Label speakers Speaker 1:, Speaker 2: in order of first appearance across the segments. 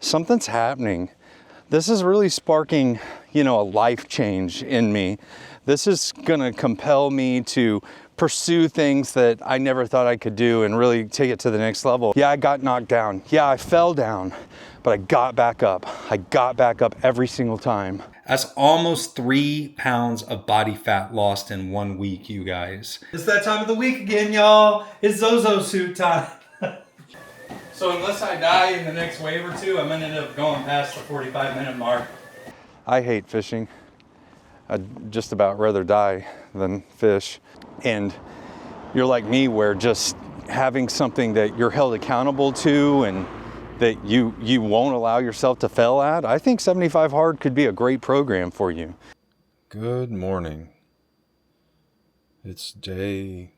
Speaker 1: something's happening. This is really sparking, a life change in me. This is gonna compel me to pursue things that I never thought I could do and really take it to the next level. Yeah, I got knocked down. Yeah, I fell down, but I got back up. I got back up every single time.
Speaker 2: That's almost 3 pounds of body fat lost in 1 week, you guys. It's that time of the week again, y'all. It's Zozo suit time. So unless I die in the next wave or two, I'm gonna end up going past the 45-minute mark.
Speaker 1: I hate fishing. I'd just about rather die than fish. And you're like me, where just having something that you're held accountable to and that you won't allow yourself to fail at, I think 75 Hard could be a great program for you.
Speaker 3: Good morning. It's day...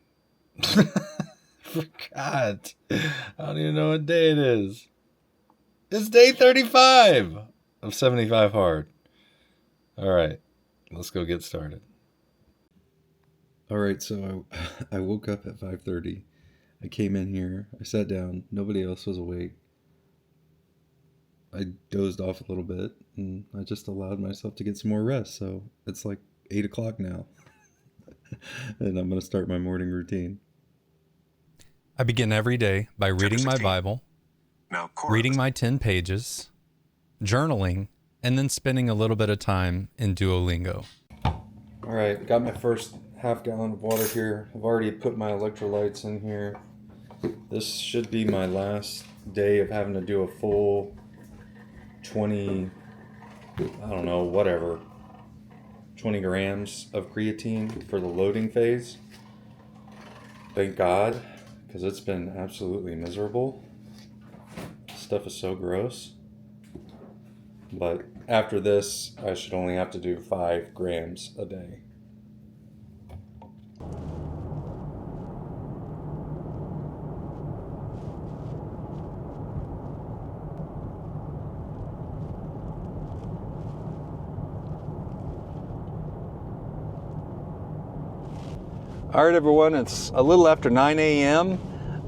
Speaker 3: Forgot. I don't even know what day it is. It's day 35 of 75 Hard. All right, let's go get started. All right, so I woke up at 5:30. I came in here. I sat down. Nobody else was awake. I dozed off a little bit, and I just allowed myself to get some more rest. So it's like 8 o'clock now, and I'm going to start my morning routine.
Speaker 4: I begin every day by reading my Bible, reading my 10 pages, journaling, and then spending a little bit of time in Duolingo.
Speaker 3: All right, got my first half gallon of water here. I've already put my electrolytes in here. This should be my last day of having to do a full 20 grams of creatine for the loading phase. Thank God, because it's been absolutely miserable. Stuff is so gross. But after this, I should only have to do 5 grams a day.
Speaker 1: All right, everyone, it's a little after 9 a.m.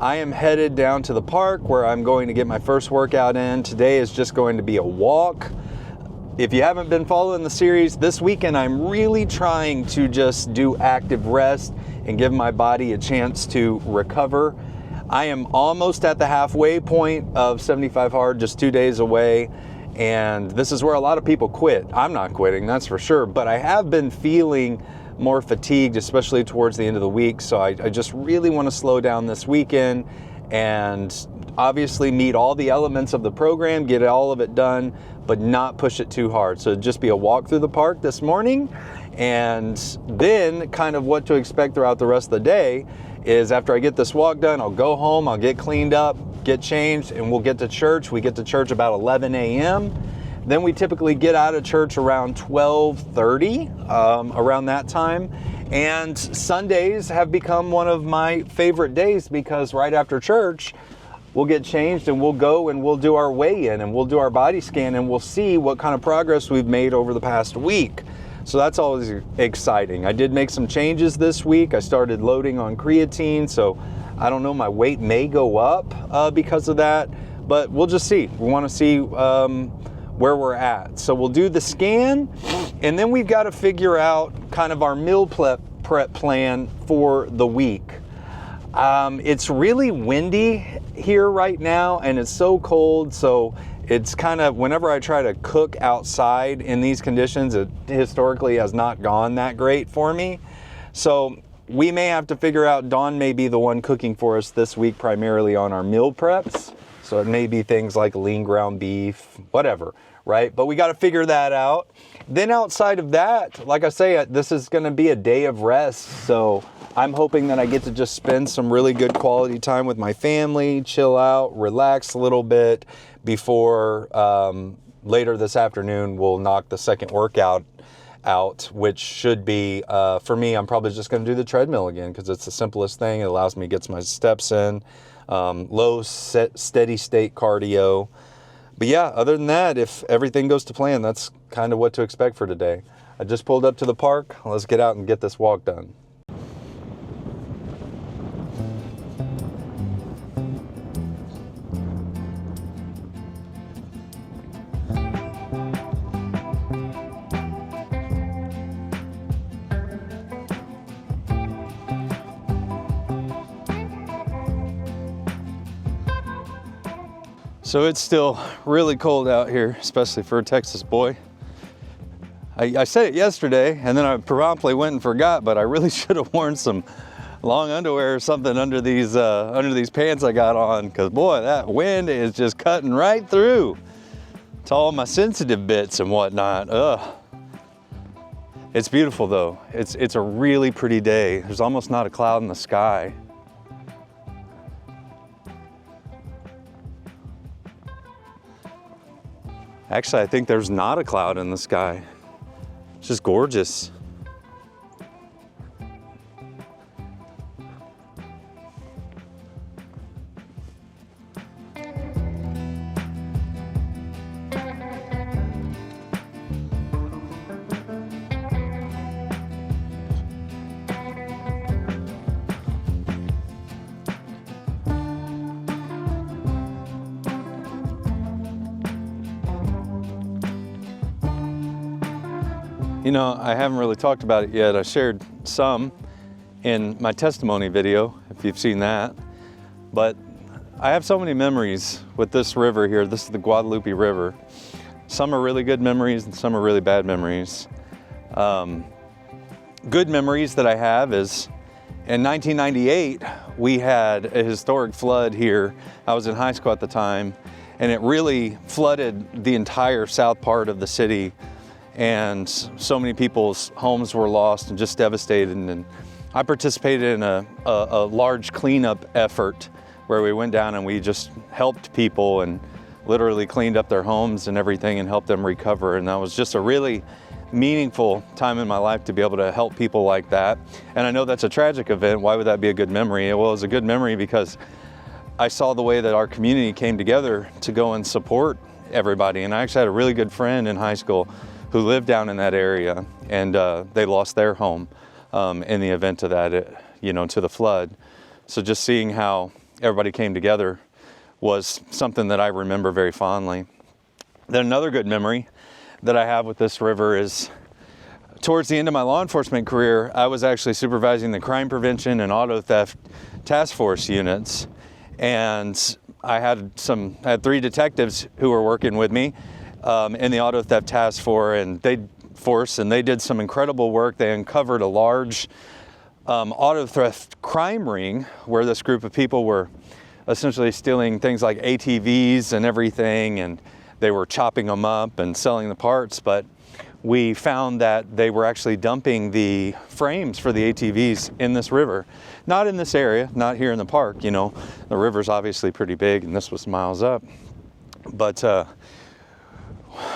Speaker 1: I am headed down to the park where I'm going to get my first workout in. Today is just going to be a walk. If you haven't been following the series, this weekend I'm really trying to just do active rest and give my body a chance to recover. I am almost at the halfway point of 75 Hard, just 2 days away. And this is where a lot of people quit. I'm not quitting, that's for sure, but I have been feeling more fatigued, especially towards the end of the week. So I just really want to slow down this weekend and obviously meet all the elements of the program, get all of it done, but not push it too hard. So just be a walk through the park this morning, and then kind of what to expect throughout the rest of the day is after I get this walk done, I'll go home, I'll get cleaned up, get changed, and we'll get to church. We get to church about 11 a.m. Then we typically get out of church around 12:30, around that time. And Sundays have become one of my favorite days because right after church, we'll get changed and we'll go and we'll do our weigh-in and we'll do our body scan and we'll see what kind of progress we've made over the past week. So that's always exciting. I did make some changes this week. I started loading on creatine, so I don't know, my weight may go up because of that, but we'll just see. We want to see where we're at. So we'll do the scan, and then we've got to figure out kind of our meal prep plan for the week. It's really windy here right now, and it's so cold, so it's kind of, whenever I try to cook outside in these conditions, it historically has not gone that great for me. So we may have to figure out, Dawn may be the one cooking for us this week, primarily on our meal preps. So it may be things like lean ground beef, whatever, right? But we got to figure that out. Then outside of that, like I say, this is going to be a day of rest. So I'm hoping that I get to just spend some really good quality time with my family, chill out, relax a little bit before later this afternoon we'll knock the second workout out, which should be, for me, I'm probably just going to do the treadmill again because it's the simplest thing. It allows me to get my steps in. Low steady state cardio. But yeah, other than that, if everything goes to plan, that's kind of what to expect for today. I just pulled up to the park. Let's get out and get this walk done. So it's still really cold out here, especially for a Texas boy. I said it yesterday and then I promptly went and forgot, but I really should have worn some long underwear or something under these pants I got on, because boy, that wind is just cutting right through to all my sensitive bits and whatnot. Ugh. It's beautiful though. It's a really pretty day. There's almost not a cloud in the sky. Actually, I think there's not a cloud in the sky. It's just gorgeous. You know, I haven't really talked about it yet. I shared some in my testimony video, if you've seen that. But I have so many memories with this river here. This is the Guadalupe River. Some are really good memories and some are really bad memories. Good memories that I have is in 1998, we had a historic flood here. I was in high school at the time, and it really flooded the entire south part of the city. And so many people's homes were lost and just devastated. And I participated in a large cleanup effort where we went down and we just helped people and literally cleaned up their homes and everything and helped them recover. And that was just a really meaningful time in my life to be able to help people like that. And I know that's a tragic event. Why would that be a good memory? Well, it was a good memory because I saw the way that our community came together to go and support everybody. And I actually had a really good friend in high school who lived down in that area, and they lost their home in the event of that, to the flood. So just seeing how everybody came together was something that I remember very fondly. Then another good memory that I have with this river is towards the end of my law enforcement career, I was actually supervising the crime prevention and auto theft task force units. And I had 3 detectives who were working with me in the auto theft task force, and they did some incredible work. They uncovered a large auto theft crime ring where this group of people were essentially stealing things like ATVs and everything, and they were chopping them up and selling the parts. But we found that they were actually dumping the frames for the ATVs in this river. Not in this area, not here in the park. The river's obviously pretty big, and this was miles up. But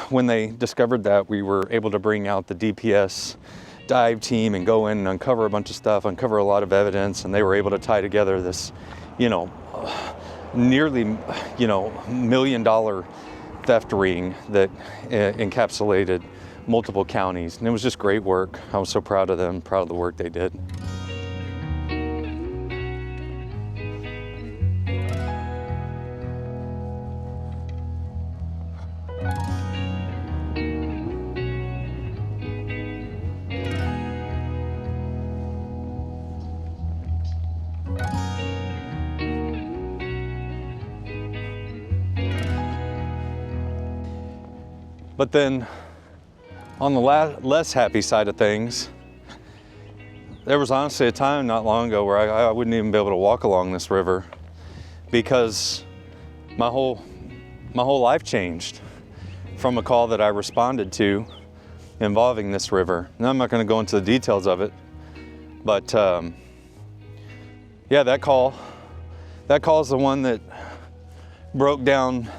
Speaker 1: when they discovered that, we were able to bring out the DPS dive team and go in and uncover a bunch of stuff, uncover a lot of evidence, and they were able to tie together this, nearly, $1 million theft ring that encapsulated multiple counties. And it was just great work. I was so proud of them, proud of the work they did. But then on the less happy side of things, there was honestly a time not long ago where I wouldn't even be able to walk along this river because my whole life changed from a call that I responded to involving this river. Now, I'm not going to go into the details of it, but yeah, that call is the one that broke down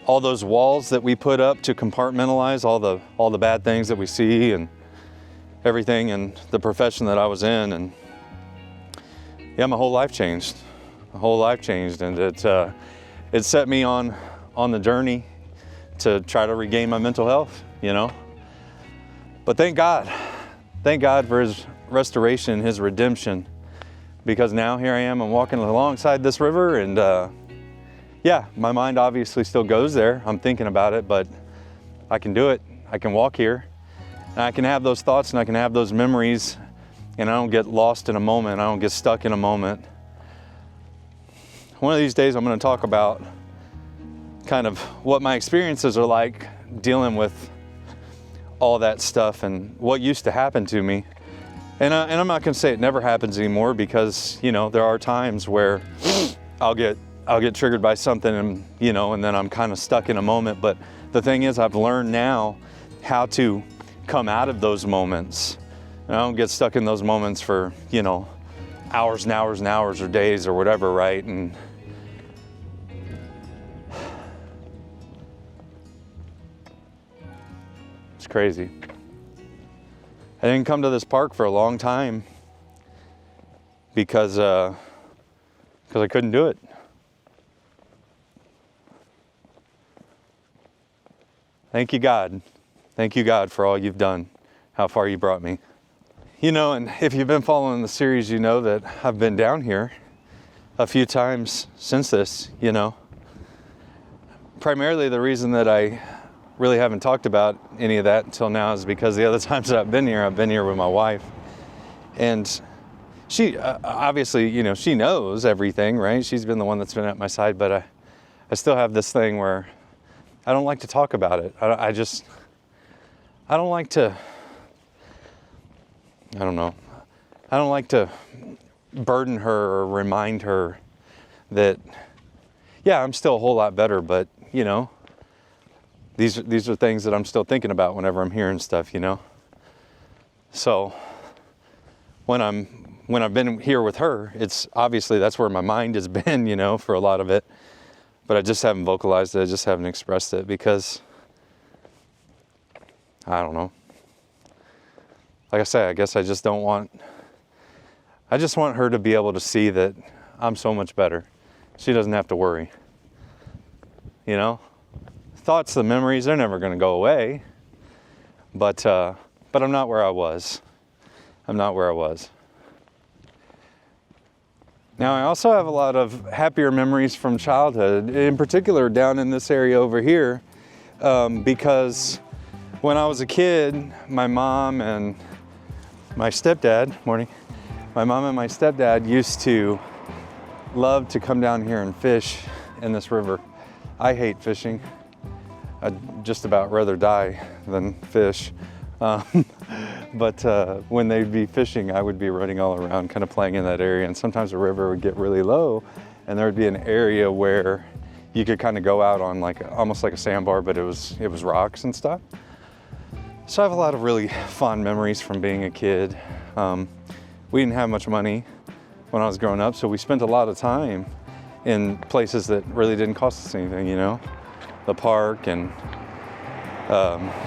Speaker 1: all those walls that we put up to compartmentalize all the bad things that we see and everything in the profession that I was in. And yeah, my whole life changed. My whole life changed, and it set me on the journey to try to regain my mental health, But thank God for His restoration, His redemption, because now here I am, I'm walking alongside this river, and yeah, my mind obviously still goes there. I'm thinking about it, but I can do it. I can walk here, and I can have those thoughts, and I can have those memories, and I don't get lost in a moment. I don't get stuck in a moment. One of these days I'm going to talk about kind of what my experiences are like dealing with all that stuff and what used to happen to me. And I'm not going to say it never happens anymore, because, you know, there are times where I'll get triggered by something, and, you know, and then I'm kind of stuck in a moment. But the thing is, I've learned now how to come out of those moments. And I don't get stuck in those moments for, you know, hours and hours and hours or days or whatever, right? And it's crazy. I didn't come to this park for a long time because I couldn't do it. Thank you, God. Thank you, God, for all you've done, how far you brought me. You know, and if you've been following the series, you know that I've been down here a few times since this, you know. Primarily the reason that I really haven't talked about any of that until now is because the other times that I've been here with my wife. And she, obviously, you know, she knows everything, right? She's been the one that's been at my side, but I still have this thing where I don't like to talk about it. I don't like to, I don't know. I don't like to burden her or remind her that, yeah, I'm still a whole lot better, but, you know, these are things that I'm still thinking about whenever I'm hearing stuff, you know. So when I've been here with her, it's obviously that's where my mind has been, you know, for a lot of it. But I just haven't vocalized it. I just haven't expressed it because, I don't know. Like I say, I guess I just want her to be able to see that I'm so much better. She doesn't have to worry. You know? Thoughts, the memories, they're never going to go away. But I'm not where I was. I'm not where I was. Now, I also have a lot of happier memories from childhood, in particular down in this area over here, because when I was a kid, my mom and my stepdad, used to love to come down here and fish in this river. I hate fishing. I'd just about rather die than fish. But when they'd be fishing, I would be running all around, kind of playing in that area. And sometimes the river would get really low, and there would be an area where you could kind of go out on almost like a sandbar, but it was rocks and stuff. So I have a lot of really fond memories from being a kid. We didn't have much money when I was growing up, so we spent a lot of time in places that really didn't cost us anything, you know, the park and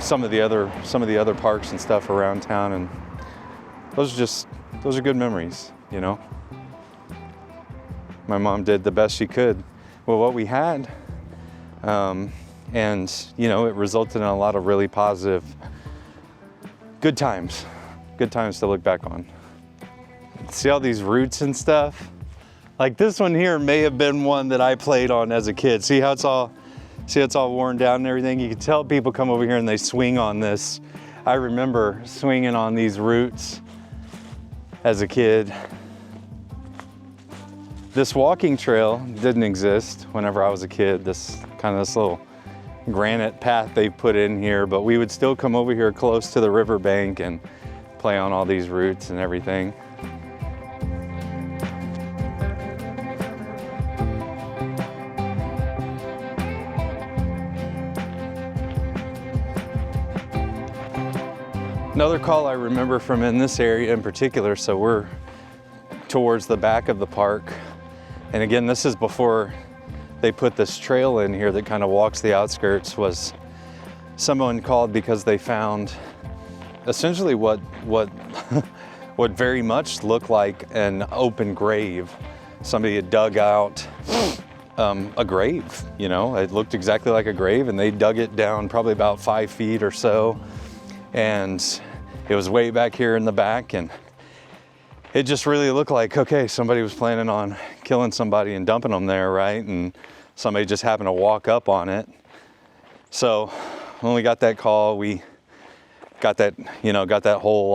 Speaker 1: some of the other parks and stuff around town, and those are good memories, you know. My mom did the best she could with what we had, and you know, it resulted in a lot of really positive, good times to look back on. See all these roots and stuff? Like this one here may have been one that I played on as a kid. See how it's all worn down and everything? You can tell people come over here and they swing on this. I remember swinging on these roots as a kid. This walking trail didn't exist whenever I was a kid, this little granite path they put in here, but we would still come over here close to the riverbank and play on all these roots and everything. Another call I remember from in this area in particular, so we're towards the back of the park. And again, this is before they put this trail in here that kind of walks the outskirts, was someone called because they found essentially what very much looked like an open grave. Somebody had dug out a grave, you know, it looked exactly like a grave, and they dug it down probably about 5 feet or so. And it was way back here in the back, and it just really looked like, okay, somebody was planning on killing somebody and dumping them there, right? And somebody just happened to walk up on it. So when we got that call, we got that hole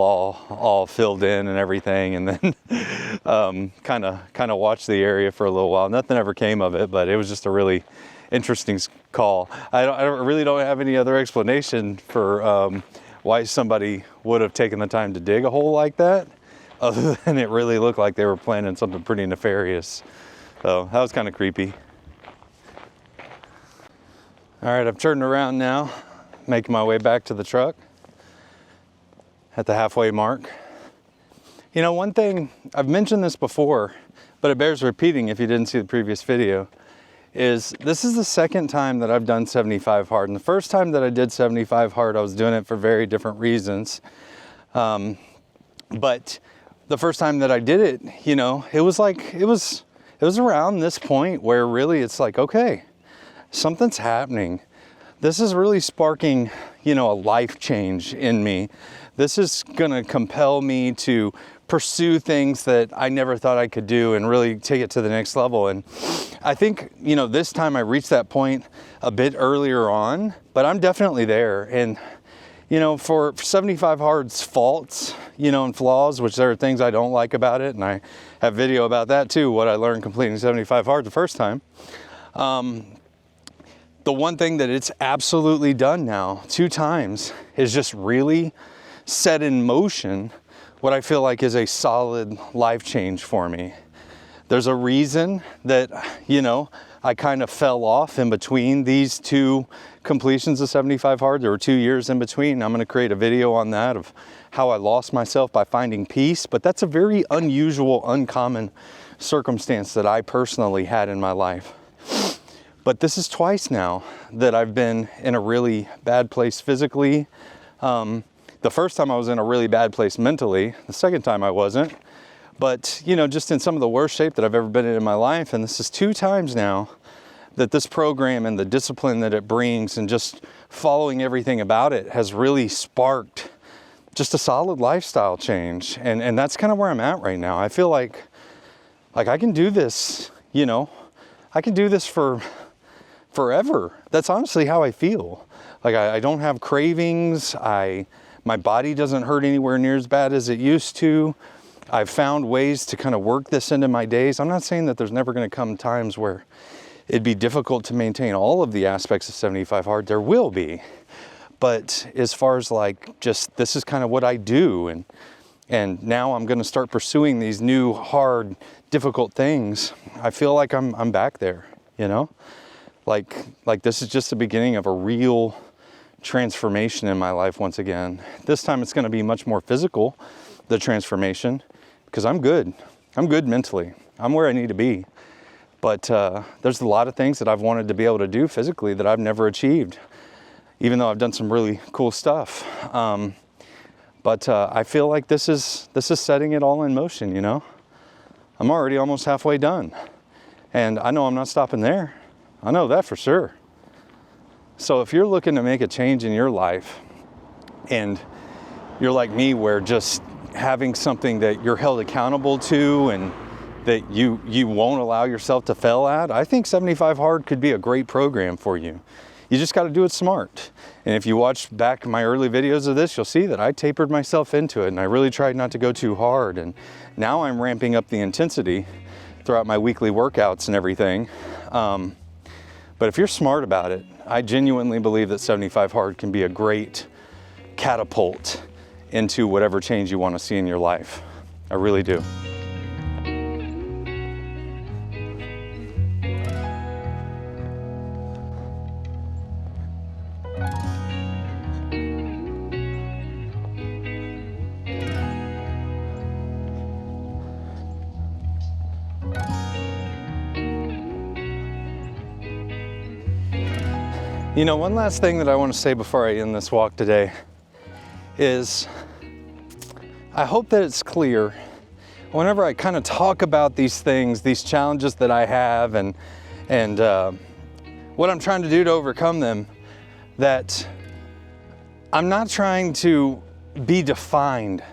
Speaker 1: all filled in and everything, and then kind of watched the area for a little while. Nothing ever came of it, but it was just a really interesting call. I really don't have any other explanation for why somebody would have taken the time to dig a hole like that, other than it really looked like they were planning something pretty nefarious. So that was kind of creepy. All right, I've turned around now, making my way back to the truck at the halfway mark. You know, one thing, I've mentioned this before, but it bears repeating if you didn't see the previous video, is this is the second time that I've done 75 hard. And the first time that I did 75 hard, I was doing it for very different reasons. But the first time that I did it, you know, it was around this point where really it's like, okay, something's happening. This is really sparking, you know, a life change in me. This is gonna compel me to pursue things that I never thought I could do and really take it to the next level. And I think, you know, this time I reached that point a bit earlier on, but I'm definitely there. And, you know, for 75 hard's faults, you know, and flaws, which there are things I don't like about it, and I have video about that too, what I learned completing 75 hard the first time. The one thing that it's absolutely done now 2 times is just really set in motion what I feel like is a solid life change for me. There's a reason that, you know, I kind of fell off in between these 2 completions of 75 hard. There were 2 years in between. I'm going to create a video on that of how I lost myself by finding peace, but that's a very unusual, uncommon circumstance that I personally had in my life. But this is twice now that I've been in a really bad place physically. The first time I was in a really bad place mentally. The second time I wasn't. But, you know, just in some of the worst shape that I've ever been in my life. And this is 2 times now that this program and the discipline that it brings and just following everything about it has really sparked just a solid lifestyle change. And that's kind of where I'm at right now. I feel like I can do this, you know, I can do this for forever. That's honestly how I feel. Like I don't have cravings. My body doesn't hurt anywhere near as bad as it used to. I've found ways to kind of work this into my days. I'm not saying that there's never going to come times where it'd be difficult to maintain all of the aspects of 75 hard. There will be. But as far as like just this is kind of what I do, and now I'm going to start pursuing these new hard, difficult things. I feel like I'm back there, you know? Like this is just the beginning of a real transformation in my life once again. This time it's going to be much more physical, the transformation, because I'm good. I'm good mentally. I'm where I need to be. But there's a lot of things that I've wanted to be able to do physically that I've never achieved, even though I've done some really cool stuff. But I feel like this is setting it all in motion, you know? I'm already almost halfway done. And I know I'm not stopping there. I know that for sure. So if you're looking to make a change in your life and you're like me where just having something that you're held accountable to and that you won't allow yourself to fail at, I think 75 hard could be a great program for you. You just got to do it smart. And if you watch back my early videos of this, you'll see that I tapered myself into it and I really tried not to go too hard. And now I'm ramping up the intensity throughout my weekly workouts and everything. But if you're smart about it, I genuinely believe that 75 hard can be a great catapult into whatever change you want to see in your life. I really do. You know, one last thing that I want to say before I end this walk today is I hope that it's clear whenever I kind of talk about these things, these challenges that I have and what I'm trying to do to overcome them, that I'm not trying to be defined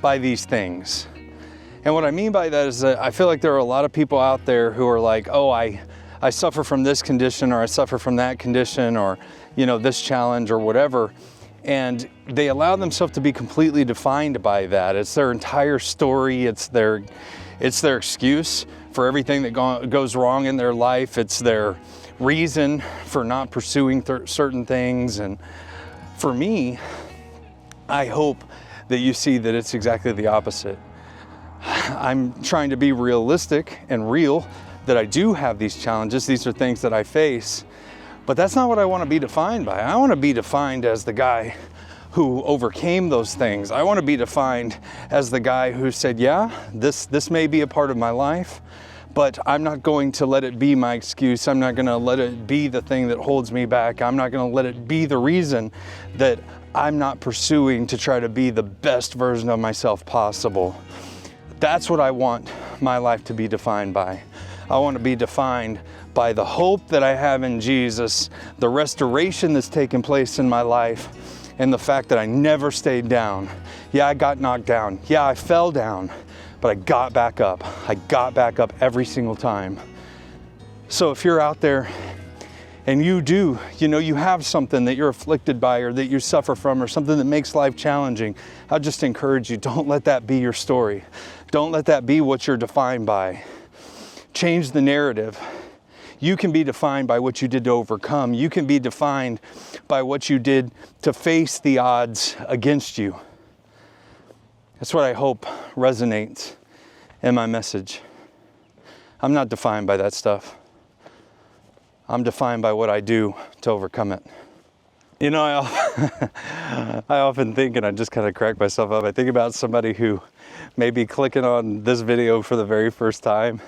Speaker 1: by these things. And what I mean by that is that I feel like there are a lot of people out there who are like, oh, I suffer from this condition, or I suffer from that condition, or, you know, this challenge or whatever. And they allow themselves to be completely defined by that. It's their entire story. It's their excuse for everything that goes wrong in their life. It's their reason for not pursuing certain things. And for me, I hope that you see that it's exactly the opposite. I'm trying to be realistic and real that I do have these challenges. These are things that I face, but that's not what I want to be defined by. I want to be defined as the guy who overcame those things. I want to be defined as the guy who said, yeah, this may be a part of my life, but I'm not going to let it be my excuse. I'm not going to let it be the thing that holds me back. I'm not going to let it be the reason that I'm not pursuing to try to be the best version of myself possible. That's what I want my life to be defined by. I want to be defined by the hope that I have in Jesus, the restoration that's taken place in my life, and the fact that I never stayed down. Yeah, I got knocked down. Yeah, I fell down, but I got back up. I got back up every single time. So if you're out there and you have something that you're afflicted by or that you suffer from or something that makes life challenging, I'll just encourage you, don't let that be your story. Don't let that be what you're defined by. Change the narrative. You can be defined by what you did to overcome. You can be defined by what you did to face the odds against you. That's what I hope resonates in my message. I'm not defined by that stuff. I'm defined by what I do to overcome it. You know, I often think, and I just kind of crack myself up, I think about somebody who may be clicking on this video for the very first time,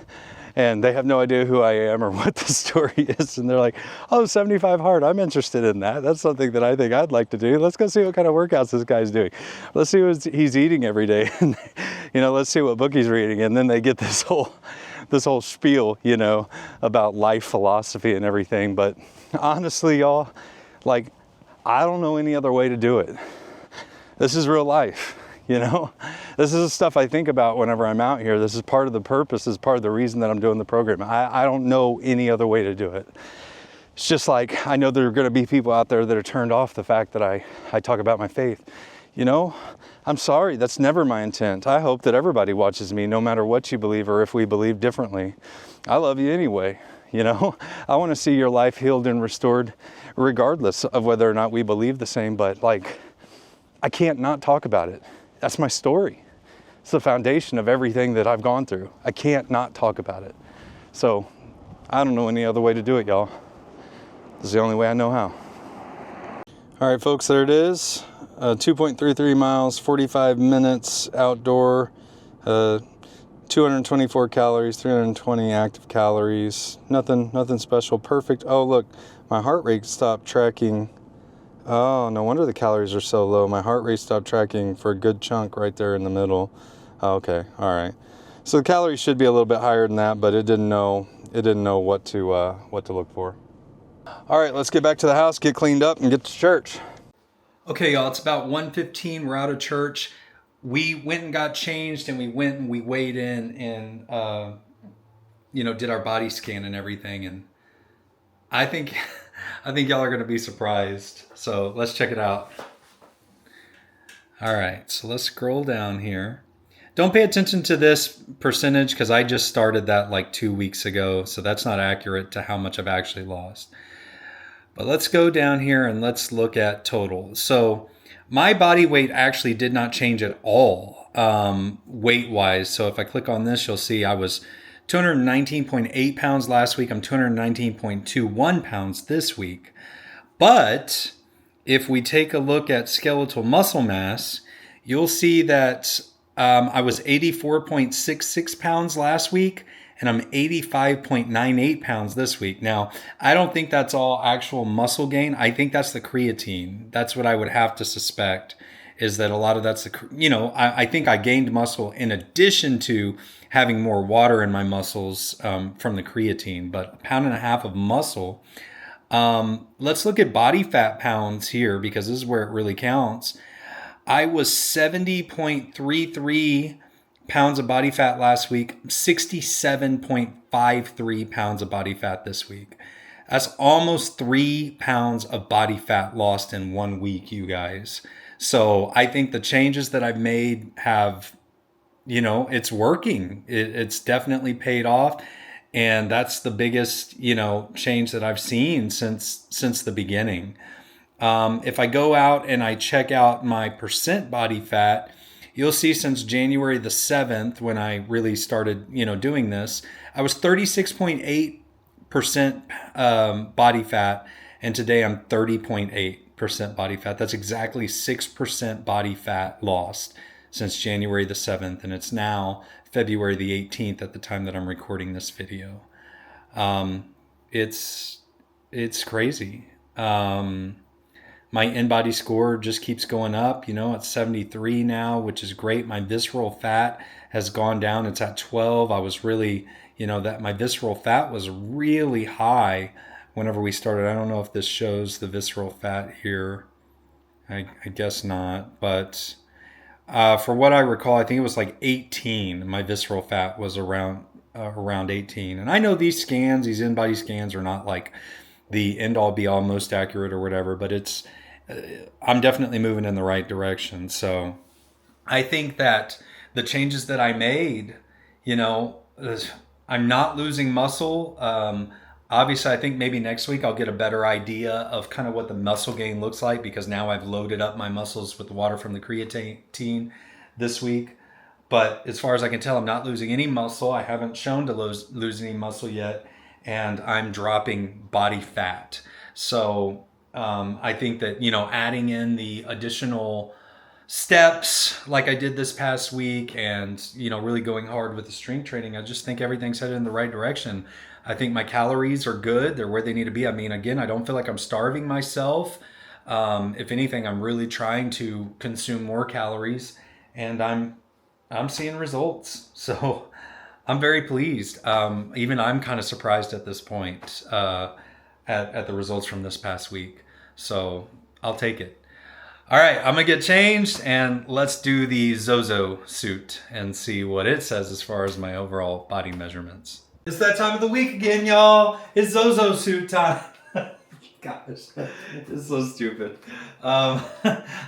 Speaker 1: and they have no idea who I am or what the story is. And they're like, oh, 75 hard, I'm interested in that. That's something that I think I'd like to do. Let's go see what kind of workouts this guy's doing. Let's see what he's eating every day. And, let's see what book he's reading. And then they get this whole spiel, about life philosophy and everything. But honestly, y'all, I don't know any other way to do it. This is real life. This is the stuff I think about whenever I'm out here. This is part of the purpose, this is part of the reason that I'm doing the program. I don't know any other way to do it. It's just like, I know there are going to be people out there that are turned off the fact that I talk about my faith. I'm sorry, that's never my intent. I hope that everybody watches me, no matter what you believe or if we believe differently. I love you anyway. I want to see your life healed and restored regardless of whether or not we believe the same, but I can't not talk about it. That's my story. It's the foundation of everything that I've gone through. I can't not talk about it. So I don't know any other way to do it, y'all. This is the only way I know how. All right, folks, there it is. 2.33 miles, 45 minutes outdoor, 224 calories, 320 active calories. Nothing special. Perfect. Oh, look, my heart rate stopped tracking. Oh, no wonder the calories are so low. My heart rate stopped tracking for a good chunk right there in the middle. Oh, okay, all right. So the calories should be a little bit higher than that, but it didn't know what to look for. All right, let's get back to the house, get cleaned up, and get to church.
Speaker 2: Okay, y'all, it's about 1:15. We're out of church. We went and got changed, and we went and we weighed in and did our body scan and everything. And I think y'all are going to be surprised. So let's check it out. All right, so let's scroll down here. Don't pay attention to this percentage because I just started that like 2 weeks ago. So that's not accurate to how much I've actually lost. But let's go down here and let's look at total. So my body weight actually did not change at all weight-wise. So if I click on this, you'll see I was 219.8 pounds last week. I'm 219.21 pounds this week. But if we take a look at skeletal muscle mass, you'll see that I was 84.66 pounds last week, and I'm 85.98 pounds this week. Now, I don't think that's all actual muscle gain. I think that's the creatine. That's what I would have to suspect, is that a lot of that's I think I gained muscle in addition to having more water in my muscles from the creatine, but 1.5 pounds of muscle. Let's look at body fat pounds here because this is where it really counts. I was 70.33 pounds of body fat last week, 67.53 pounds of body fat this week. That's almost 3 pounds of body fat lost in 1 week, you guys. So I think the changes that I've made have, it's working. It's definitely paid off. And that's the biggest, change that I've seen since the beginning. If I go out and I check out my percent body fat, you'll see since January the 7th, when I really started, doing this, I was 36.8% body fat, and today I'm 30.8% body fat. That's exactly 6% body fat lost since January the 7th, and it's now February the 18th at the time that I'm recording this video. It's crazy. My in-body score just keeps going up. It's 73 now, which is great. My visceral fat has gone down. It's at 12. I was really, that my visceral fat was really high whenever we started. I don't know if this shows the visceral fat here. I guess not. But for what I recall, I think it was like 18. My visceral fat was around 18. And I know these in-body scans are not like the end-all be-all most accurate or whatever, but I'm definitely moving in the right direction. So I think that the changes that I made, I'm not losing muscle. Obviously, I think maybe next week I'll get a better idea of kind of what the muscle gain looks like, because now I've loaded up my muscles with the water from the creatine this week. But as far as I can tell, I'm not losing any muscle. I haven't shown to lose any muscle yet, and I'm dropping body fat. So I think that, adding in the additional steps like I did this past week, and, really going hard with the strength training, I just think everything's headed in the right direction. I think my calories are good. They're where they need to be. I mean, again, I don't feel like I'm starving myself. If anything, I'm really trying to consume more calories, and I'm seeing results. So I'm very pleased. Even I'm kind of surprised at this point at the results from this past week. So I'll take it. All right, I'm going to get changed, and let's do the Zozo suit and see what it says as far as my overall body measurements. It's that time of the week again, y'all. It's Zozo suit time. Gosh, it's so stupid. I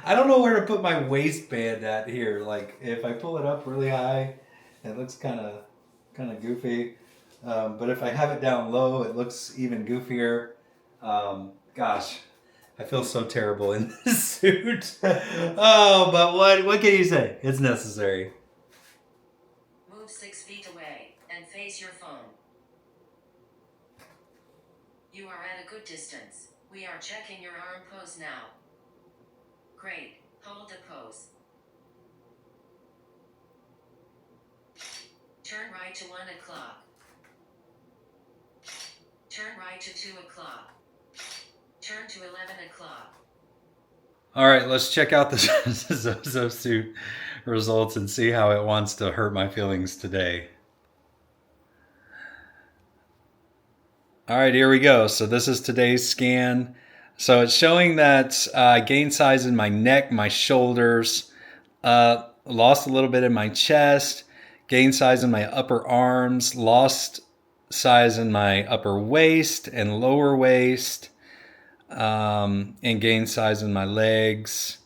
Speaker 2: don't know where to put my waistband at here. Like, if I pull it up really high, it looks kind of goofy. But if I have it down low, it looks even goofier. Gosh, I feel so terrible in this suit. Oh, but what can you say? It's necessary.
Speaker 5: Move 6 feet away and face your phone. You are at a good distance. We are checking your arm pose now. Great. Hold the pose. Turn right to 1 o'clock. Turn right to 2 o'clock. Turn to 11 o'clock.
Speaker 2: All right, let's check out the Zozo suit results and see how it wants to hurt my feelings today. All right, here we go. So this is today's scan. So it's showing that I gained size in my neck, my shoulders, lost a little bit in my chest, gained size in my upper arms, lost size in my upper waist and lower waist, and gained size in my legs,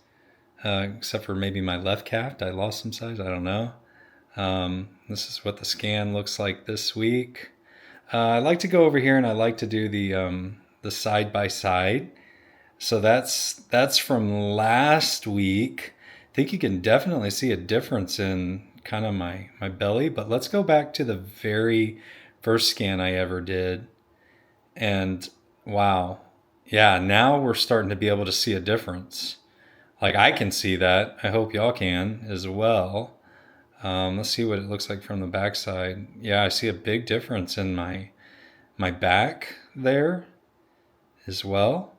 Speaker 2: except for maybe my left calf. I lost some size. I don't know. This is what the scan looks like this week. I like to go over here and I like to do the side by side. So that's from last week. I think you can definitely see a difference in kind of my belly, but let's go back to the very first scan I ever did. And wow. Yeah, now we're starting to be able to see a difference. Like, I can see that. I hope y'all can as well. Let's see what it looks like from the backside. Yeah, I see a big difference in my back there as well.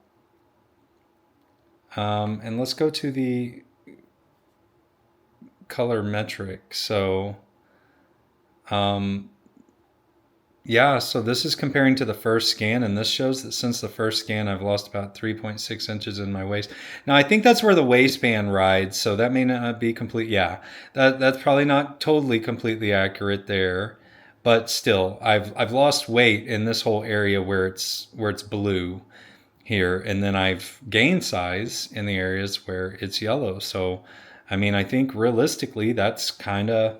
Speaker 2: And let's go to the color metric. So, yeah, so this is comparing to the first scan, and this shows that since the first scan, I've lost about 3.6 inches in my waist. Now, I think that's where the waistband rides, so that may not be complete. Yeah, that's probably not totally completely accurate there, but still, I've lost weight in this whole area where it's blue here, and then I've gained size in the areas where it's yellow. So, I mean, I think realistically, that's kind of,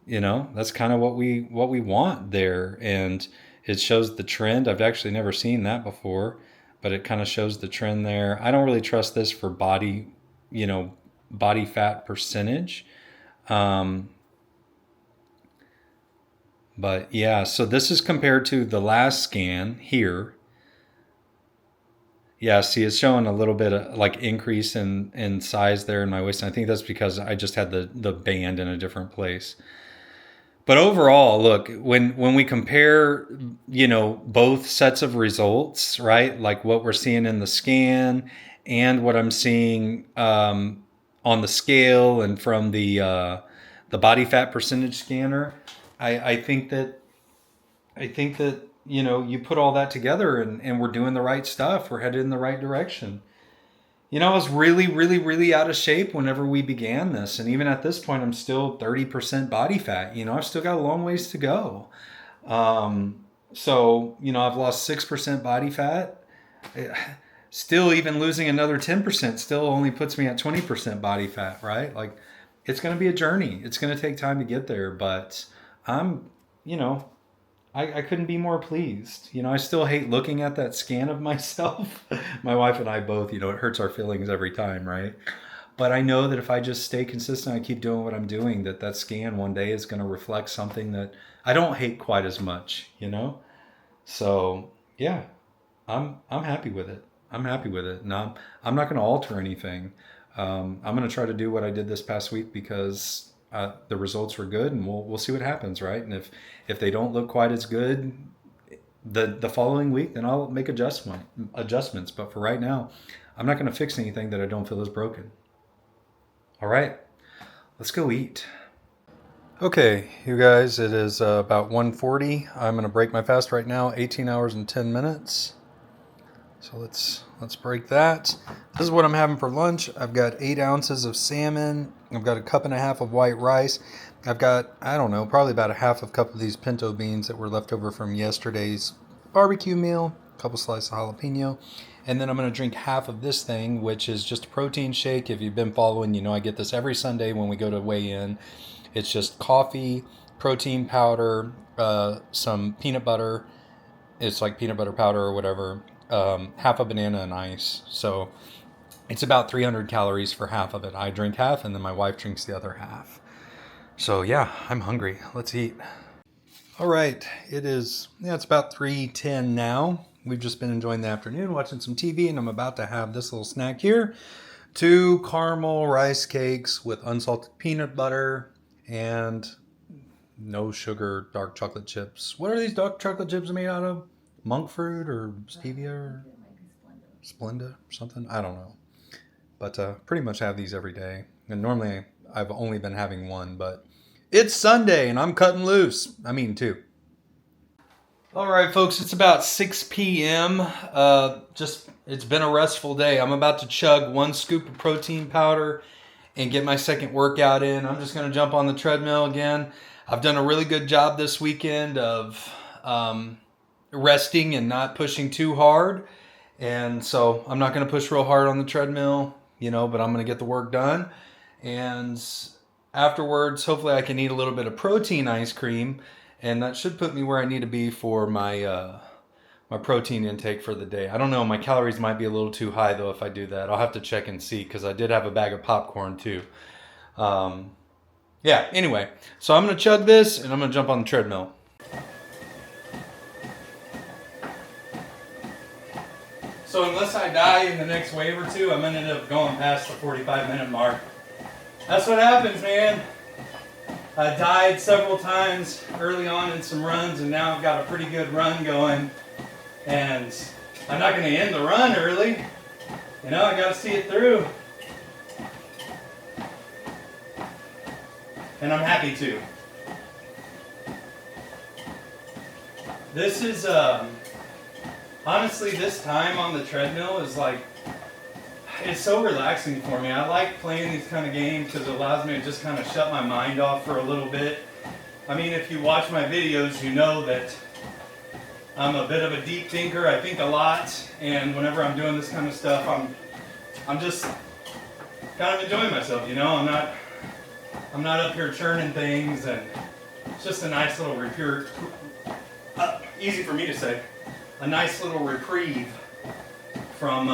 Speaker 2: You know, that's kind of what we want there, and it shows the trend. I've actually never seen that before, but it kind of shows the trend there. I don't really trust this for body, you know, body fat percentage. But yeah, so this is compared to the last scan here. Yeah, see, it's showing a little bit of like increase in size there in my waist. And I think that's because I just had the band in a different place. But overall, look, when we compare, you know, both sets of results, right? Like what we're seeing in the scan and what I'm seeing on the scale and from the body fat percentage scanner, I think that you know, you put all that together and we're doing the right stuff. We're headed in the right direction. You know, I was really, really, really out of shape whenever we began this. And even at this point, I'm still 30% body fat. You know, I've still got a long ways to go. So, you know, I've lost 6% body fat. Still, even losing another 10% still only puts me at 20% body fat, right? Like, it's going to be a journey. It's going to take time to get there. But I'm, you know, I couldn't be more pleased. You know, I still hate looking at that scan of myself. My wife and I both, you know, it hurts our feelings every time, right? But I know that if I just stay consistent, I keep doing what I'm doing, that scan one day is going to reflect something that I don't hate quite as much, you know? So, yeah, I'm happy with it. I'm happy with it. And I'm not going to alter anything. I'm going to try to do what I did this past week because the results were good, and we'll see what happens, right? And if they don't look quite as good the following week, then I'll make adjustments. But for right now, I'm not going to fix anything that I don't feel is broken. All right, let's go eat. Okay, you guys, it is about 1:40. I'm going to break my fast right now, 18 hours and 10 minutes. So let's break that. This is what I'm having for lunch. I've got 8 ounces of salmon. I've got a cup and a half of white rice. I've got, I don't know, probably about a half of cup of these pinto beans that were left over from yesterday's barbecue meal. A couple slices of jalapeno. And then I'm going to drink half of this thing, which is just a protein shake. If you've been following, you know I get this every Sunday when we go to weigh in. It's just coffee, protein powder, some peanut butter. It's like peanut butter powder or whatever. Half a banana and ice. So it's about 300 calories for half of it. I drink half and then my wife drinks the other half. So yeah, I'm hungry. Let's eat. All right, it's about 3:10 now. We've just been enjoying the afternoon, watching some TV, and I'm about to have this little snack here. 2 caramel rice cakes with unsalted peanut butter and no sugar dark chocolate chips. What are these dark chocolate chips made out of? Monk fruit or stevia or Splenda or something? I don't know. But pretty much have these every day. And normally I've only been having one, but it's Sunday and I'm cutting loose. I mean, 2. All right, folks, it's about 6 p.m. It's been a restful day. I'm about to chug 1 scoop of protein powder and get my second workout in. I'm just going to jump on the treadmill again. I've done a really good job this weekend of resting and not pushing too hard. And so I'm not going to push real hard on the treadmill, you know, but I'm going to get the work done. And afterwards, hopefully I can eat a little bit of protein ice cream. And that should put me where I need to be for my my protein intake for the day. I don't know. My calories might be a little too high, though, if I do that. I'll have to check and see because I did have a bag of popcorn, too. Yeah, anyway. So I'm going to chug this and I'm going to jump on the treadmill. So unless I die in the next wave or two, I'm going to end up going past the 45-minute mark. That's what happens, man. I died several times early on in some runs, and now I've got a pretty good run going. And I'm not going to end the run early. You know, I got to see it through. And I'm happy to. This is, honestly, this time on the treadmill is like, it's so relaxing for me. I like playing these kind of games because it allows me to just kind of shut my mind off for a little bit. I mean, if you watch my videos, you know that I'm a bit of a deep thinker. I think a lot, and whenever I'm doing this kind of stuff, I'm just kind of enjoying myself, you know? I'm I'm not up here churning things, and it's just a nice little easy for me to say, a nice little reprieve from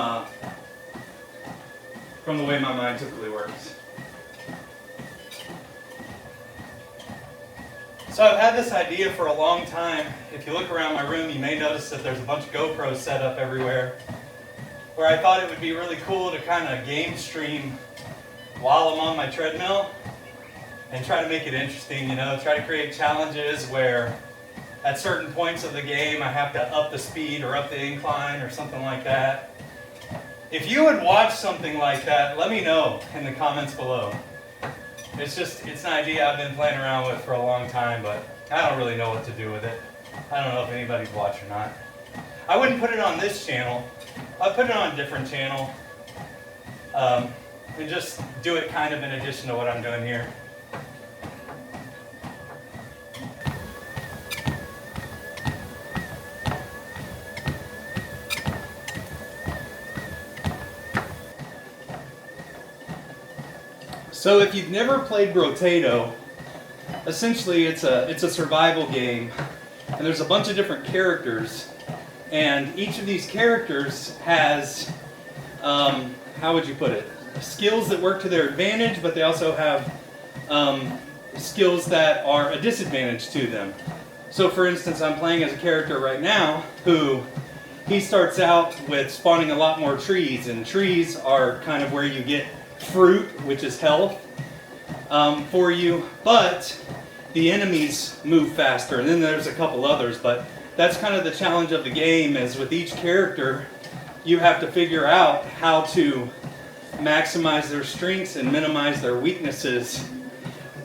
Speaker 2: the way my mind typically works. So I've had this idea for a long time. If you look around my room, you may notice that there's a bunch of GoPros set up everywhere, where I thought it would be really cool to kind of game stream while I'm on my treadmill and try to make it interesting, you know, try to create challenges where at certain points of the game I have to up the speed or up the incline or something like that. If you would watch something like that, let me know in the comments below. It's an idea I've been playing around with for a long time, but I don't really know what to do with it. I don't know if anybody's watched or not. I wouldn't put it on this channel. I'd put it on a different channel. And just do it kind of in addition to what I'm doing here. So if you've never played Brotato, essentially it's a survival game, and there's a bunch of different characters, and each of these characters has, how would you put it, skills that work to their advantage, but they also have skills that are a disadvantage to them. So for instance, I'm playing as a character right now who, he starts out with spawning a lot more trees, and trees are kind of where you get fruit, which is health for you, but the enemies move faster, and then there's a couple others, but that's kind of the challenge of the game, is with each character you have to figure out how to maximize their strengths and minimize their weaknesses.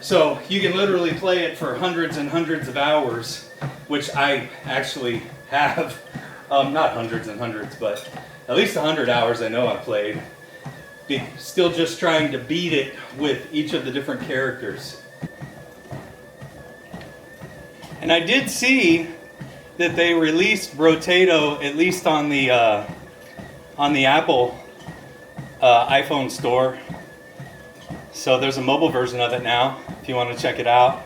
Speaker 2: So you can literally play it for hundreds and hundreds of hours, which I actually have, not hundreds and hundreds, but at least 100 hours I know I've played. Still just trying to beat it with each of the different characters. And I did see that they released Brotato, at least on the Apple iPhone store. So there's a mobile version of it now, if you want to check it out.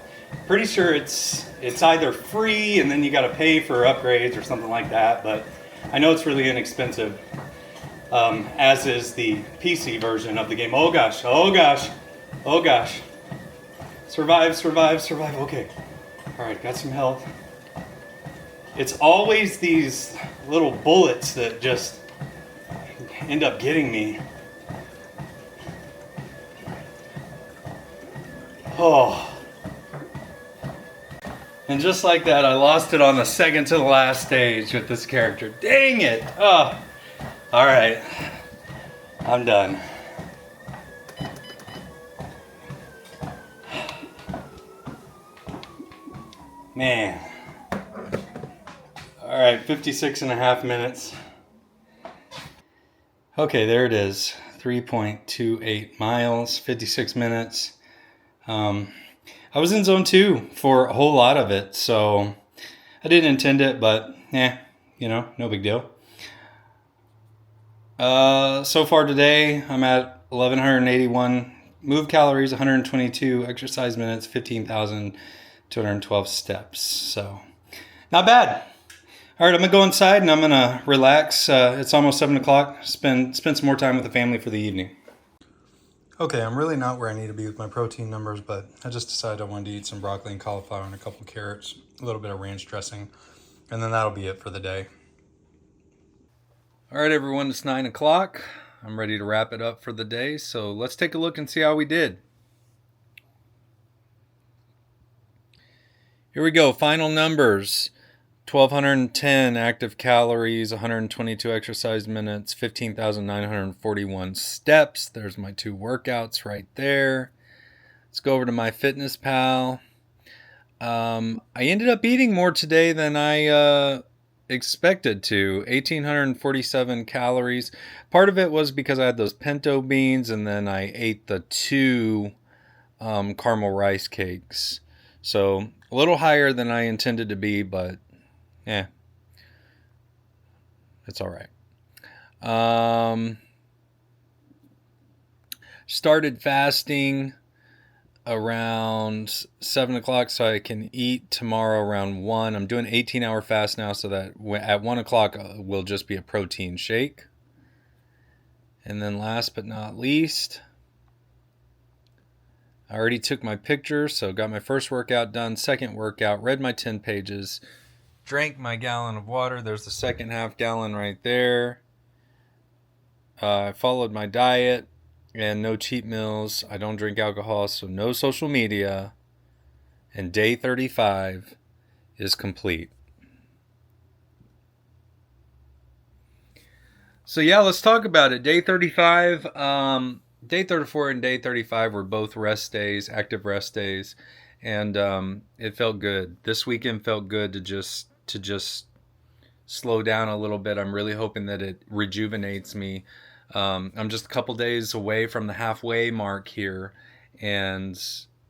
Speaker 2: Pretty sure it's either free and then you got to pay for upgrades or something like that, but I know it's really inexpensive. As is the PC version of the game. Oh gosh, oh gosh, oh gosh. Survive, survive, survive. Okay. Alright, got some health. It's always these little bullets that just end up getting me. Oh. And just like that, I lost it on the second to the last stage with this character. Dang it! Oh. Alright, I'm done. Man. Alright, 56 and a half minutes. Okay, there it is. 3.28 miles, 56 minutes. I was in zone 2 for a whole lot of it, so I didn't intend it, but no big deal. So far today, I'm at 1,181 move calories, 122 exercise minutes, 15,212 steps. So, not bad. All right, I'm gonna go inside and I'm gonna relax. It's almost 7 o'clock. Spend some more time with the family for the evening. Okay, I'm really not where I need to be with my protein numbers, but I just decided I wanted to eat some broccoli and cauliflower and a couple carrots, a little bit of ranch dressing, and then that'll be it for the day. All right, everyone, it's 9 o'clock. I'm ready to wrap it up for the day, so let's take a look and see how we did. Here we go, final numbers. 1,210 active calories, 122 exercise minutes, 15,941 steps. There's my 2 workouts right there. Let's go over to MyFitnessPal. I ended up eating more today than I expected to. 1,847 calories. Part of it was because I had those pinto beans, and then I ate the 2 caramel rice cakes. So a little higher than I intended to be, but it's all right. Started fasting around 7 o'clock so I can eat tomorrow around 1. I'm doing 18-hour fast now so that at 1 o'clock will just be a protein shake. And then last but not least, I already took my picture, so got my first workout done, second workout, read my 10 pages, drank my gallon of water. There's the second half gallon right there. I followed my diet and no cheat meals. I don't drink alcohol, so no social media. And day 35 is complete. So yeah, let's talk about it. Day 35, day 34 and day 35 were both rest days, active rest days, and it felt good. This weekend felt good to just slow down a little bit. I'm really hoping that it rejuvenates me. I'm just a couple days away from the halfway mark here, and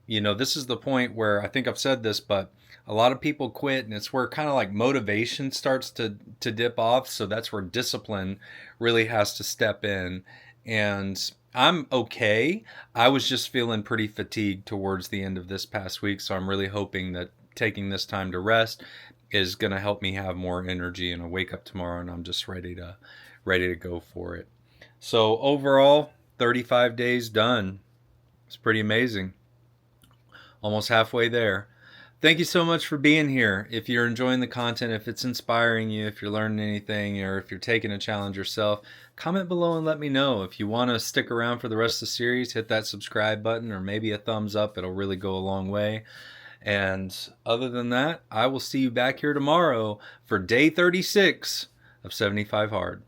Speaker 2: this is the point where I think I've said this, but a lot of people quit, and it's where kind of like motivation starts to dip off. So that's where discipline really has to step in. And I'm okay. I was just feeling pretty fatigued towards the end of this past week. So I'm really hoping that taking this time to rest is going to help me have more energy, and I wake up tomorrow and I'm just ready to go for it. So overall, 35 days done. It's pretty amazing. Almost halfway there. Thank you so much for being here. If you're enjoying the content, if it's inspiring you, if you're learning anything, or if you're taking a challenge yourself, comment below and let me know. If you want to stick around for the rest of the series, hit that subscribe button or maybe a thumbs up. It'll really go a long way. And other than that, I will see you back here tomorrow for day 36 of 75 Hard.